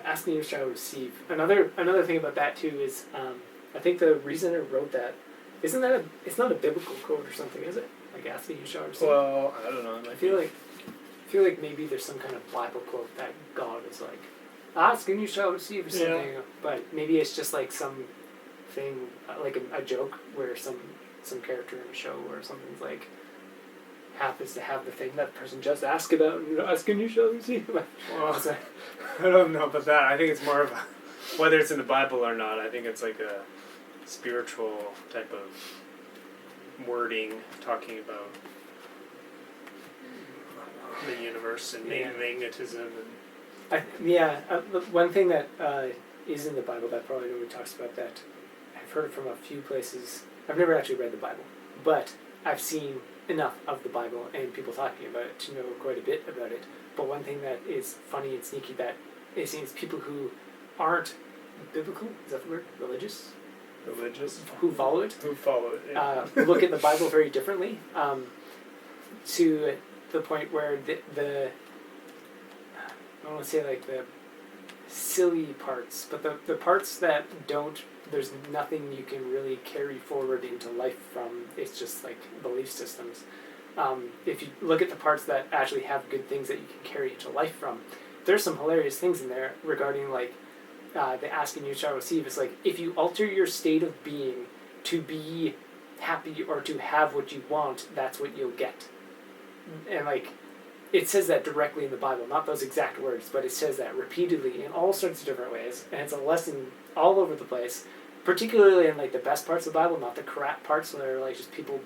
asking you shall receive. Another thing about that too is I think the reason I wrote that isn't that it's not a biblical quote or something, is it? Like asking you shall receive. Well, I don't know. I feel like maybe there's some kind of Bible quote that God is like, ask and you shall receive or something. Yeah. But maybe it's just like some thing, like a joke where some character in a show or something's like happens to have the thing that person just asked about and ask and you shall receive. Well, I don't know about that. I think it's more of a, whether it's in the Bible or not, I think it's like a spiritual type of wording talking about the universe and magnetism. And one thing that is in the Bible that probably nobody talks about that I've heard from a few places. I've never actually read the Bible, but I've seen enough of the Bible and people talking about it to know quite a bit about it. But one thing that is funny and sneaky that it seems people who aren't biblical, is that the word? Religious, who follow it, yeah. Look at the Bible very differently, to the point where the I don't want to say like the silly parts, but the parts that don't, there's nothing you can really carry forward into life from. It's just like belief systems. If you look at the parts that actually have good things that you can carry into life from, there's some hilarious things in there regarding like the ask and you shall receive. It's like if you alter your state of being to be happy or to have what you want, that's what you'll get. And like it says that directly in the Bible, not those exact words, but it says that repeatedly in all sorts of different ways, and it's a lesson all over the place, particularly in like the best parts of the Bible, not the crap parts where they're like just people,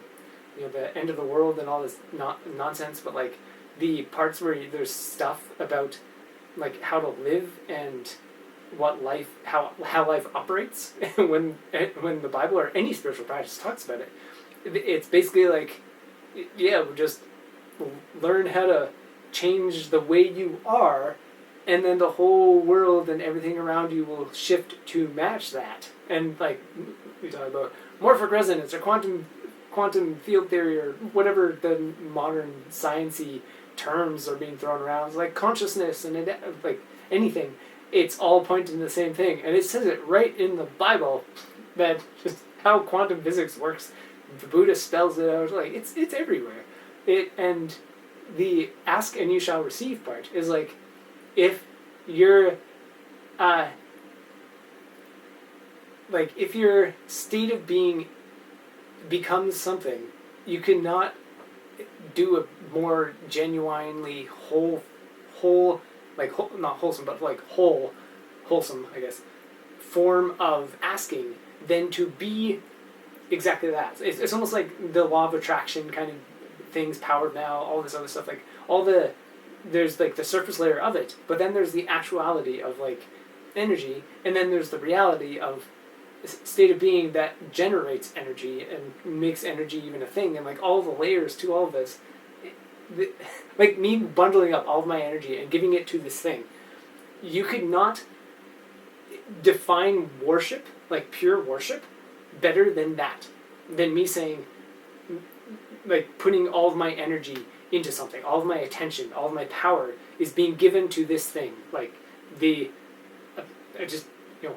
the end of the world and all this nonsense, but like the parts where there's stuff about like how to live and what life, how life operates. when the Bible or any spiritual practice talks about it, it's basically like, just learn how to change the way you are, and then the whole world and everything around you will shift to match that. And like we talk about morphic resonance or quantum field theory or whatever the modern sciencey terms are being thrown around. It's like consciousness and like anything. It's all pointing to the same thing, and it says it right in the Bible that just how quantum physics works. The Buddha spells it out. Like it's everywhere. And the ask and you shall receive part is like, if your if your state of being becomes something, you cannot do a more genuinely not wholesome, but like wholesome, I guess, form of asking than to be exactly that. It's almost like the law of attraction kind of things powered now, all this other stuff, like there's like the surface layer of it, but then there's the actuality of like energy, and then there's the reality of state of being that generates energy and makes energy even a thing, and like all the layers to all of this, like me bundling up all of my energy and giving it to this thing. You could not define worship, like pure worship, better than that, than me saying, like putting all of my energy into something, all of my attention, all of my power is being given to this thing. Like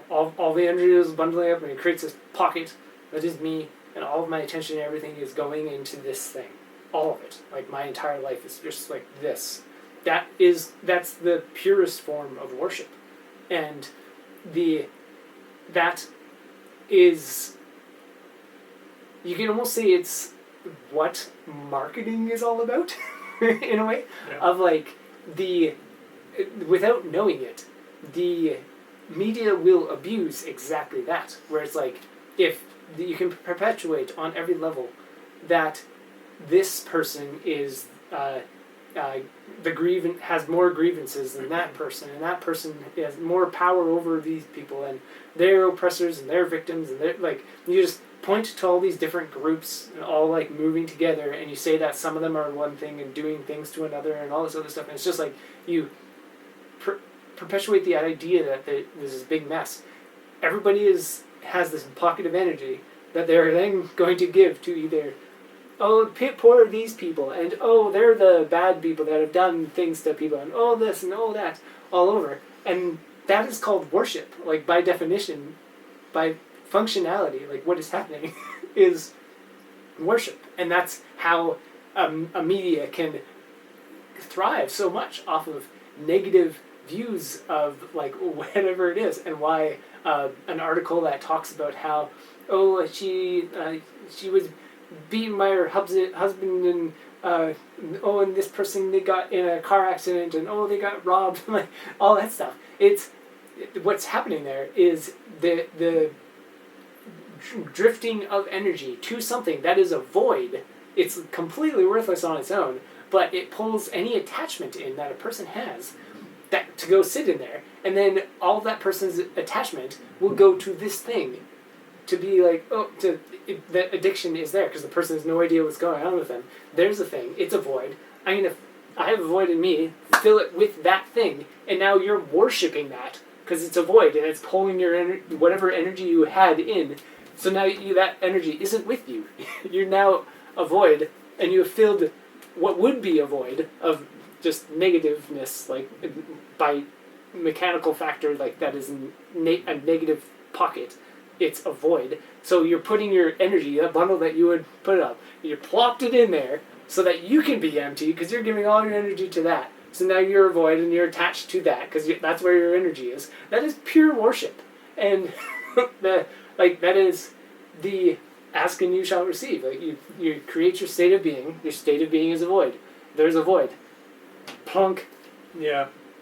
all the energy is bundling up and it creates this pocket that is me, and all of my attention and everything is going into this thing. All of it. Like my entire life is just like this. That's the purest form of worship. And that is, you can almost say it's what marketing is all about in a way. Yeah. Of like without knowing it, the media will abuse exactly that, where it's like, if you can perpetuate on every level that this person is has more grievances than that person, and that person has more power over these people, and they're oppressors and they're victims, and they're like, you just point to all these different groups and all like moving together, and you say that some of them are one thing and doing things to another and all this other stuff, and it's just like you perpetuate the idea that there's this big mess. Everybody has this pocket of energy that they're then going to give to either, oh, poor are these people, and oh, they're the bad people that have done things to people, and oh, this and oh, that, all over. And that is called worship. Like, by definition, by functionality, like what is happening is worship. And that's how a media can thrive so much off of negative views of like whatever it is, and why an article that talks about how she was beaten by her husband and and this person, they got in a car accident, and they got robbed, like all that stuff. What's happening there is the drifting of energy to something that is a void. It's completely worthless on its own, but it pulls any attachment in that a person has that to go sit in there, and then all of that person's attachment will go to this thing to be like, the addiction is there because the person has no idea what's going on with them. There's a thing, it's a void. I have a void in me, fill it with that thing, and now you're worshiping that because it's a void and it's pulling your whatever energy you had in. So now that energy isn't with you. You're now a void, and you have filled what would be a void of just negativeness, like by mechanical factor, like that is a negative pocket. It's a void. So you're putting your energy, that bundle that you would put up, you plopped it in there so that you can be empty because you're giving all your energy to that. So now you're a void and you're attached to that because that's where your energy is. That is pure worship, and that is the ask and you shall receive. Like you create your state of being. Your state of being is a void. There's a void. Plunk. Yeah.